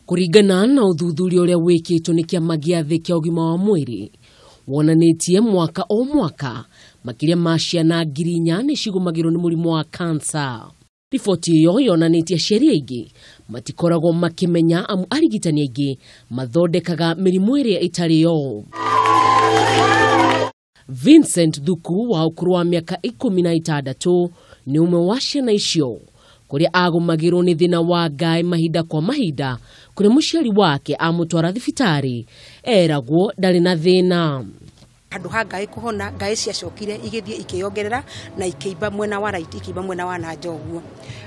Kuririkana na uthuthuria uria wikitwo ni kiama gia thi kia ugima wa mwiri wonanitie mwaka o mwaka makiria ma ciana ngiri inya ni cigumagirwo ni murimu wa cancer. Riboti iyo yonanitie sheria ingi matikoragwo makimenya amu arigitani ingi mathondekaga mirimu iria itari yo. Vincent Thuku wa ukuru wa miaka 16 ni umwe wa ciana icio kuria agumagirwo ni thina wa ngai mahinda kwa mahinda kuria muciari wake amutwara thibitari eragwo ndari na thina. Handu ha ngai kuhona ngai ciacokire igithie ikiyongerera na ikiimba mwena wa right ikiimba mwena wa na njoguo.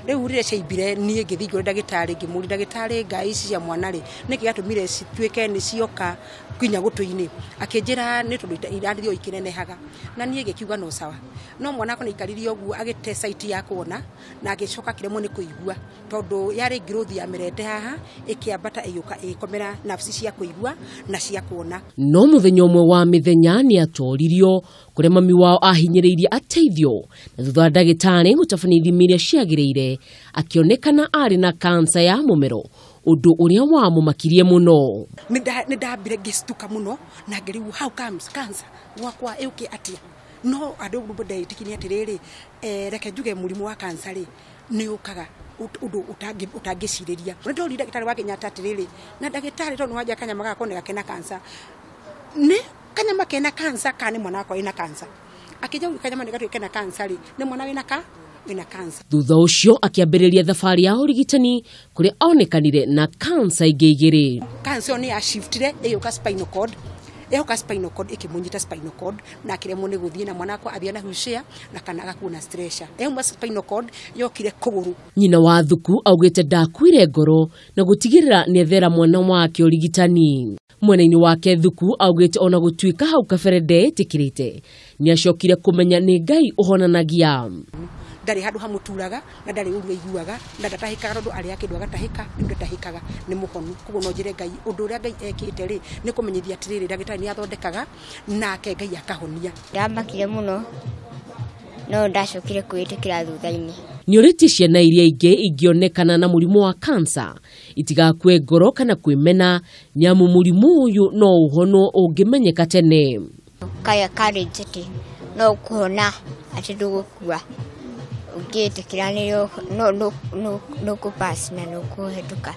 Riu rire ciimbire nie ngithingure ndagitari ngimuri ndagitari ngai ici cia mwana ri niki gatumire cituike ni cioka kwinya gutuini akinjira ni tondu irathio ikinenehaga na nie ngikiuga no sawa no mwana ko ikaririo guo agite site ya kuona na agicoka kiremo ni kuigua tondu yari growth ya merete haha ikiambata iyuka ikomera nafsi cia kuigua na cia kuona. No muthenya umwe wa mithenya ni atoririo kuria mami wao ahinyiriirie ateithio na thutha ndagitari gutabania ithimi iria ciagiriire akionekana ari na cancer ya mumero undu uria wamumakirie muno. Ni ndambire ngistuka muno na ngiriu how comes cancer wakwa euke atia no andu rubode tikini atiriri reke njuge murimu wa cancer ri ni ukaga undu utangiciriria ndo ndagitari wake nyata atiriri na ndagitari tondu waja kanyama gakoneka kena cancer ni kanyama kena cancer kani mwana wako ina cancer akija kanyama nigatu kena cancer ri ni mwana wina cancer. Thutha ucio akiambiriria thabari ya urigitani kuria onekanire na cancer igigiri. Cancer ni ya shiftire eyoka spinal cord ikimunyita spinal cord na kiremo ni guthie na mwana wako athia na hushia na kana gakuna stretcher eyo spinal cord yokire kuguru. Nyina wa Thuku augite ndakwire ngoro na gutigirira ni ethera mwana wake urigitani. Mwena-ini wake Thuku augite ona gutwika hau kabere ndetikirite ni acokire kumenya ni ngai uhonanagia. Ndari handu hamuturaga na ndari uru iguaga na ndatahikaga tondu ari akindu agatahika ndatahikaga ni muhonu kugo no njire ngai undu uria ngai ekite ri ni kumenyithia atiriri ndagitari ni athondekaga nake ngai akahonia. Ndamakire muno no ndacokire kwitikira thutha-ini. Ni uriti ciana iria ingi ingionekana na murimu wa cancer itigakue ngoro kana kwimena nyamu murimu uyu no uhono ungimenyeka tene. Kaya courage no kuhona ati ndugukua ugitikiranirio no kupass na no kuhetuka.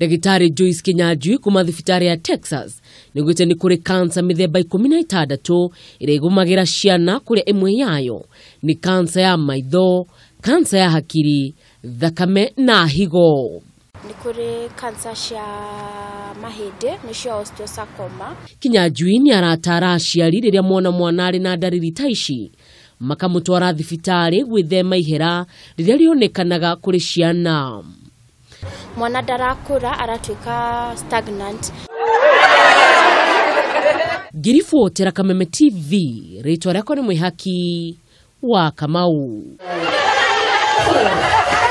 Daktari Joyce Kinyanjui kuma thibitari ya Texas niguite ni kuri cancer mithemba 16 ira igumagira ciana kuria imwe yayo ni cancer ya maitho, cancer ya hakiri, thakame na higo. Ni kuri cancer cia mahinde nicio osteosarcoma. Kinyanjui ni aratara aciari riria mwana ari na ndariri ta ici makamutwara thibitari gwithema ihera riria rionekanaga kuri ciana. Mwana darakura aratuika stagnant. Ngiri Kameme TV ritwa riakwa ni mwihaki wa Kamau.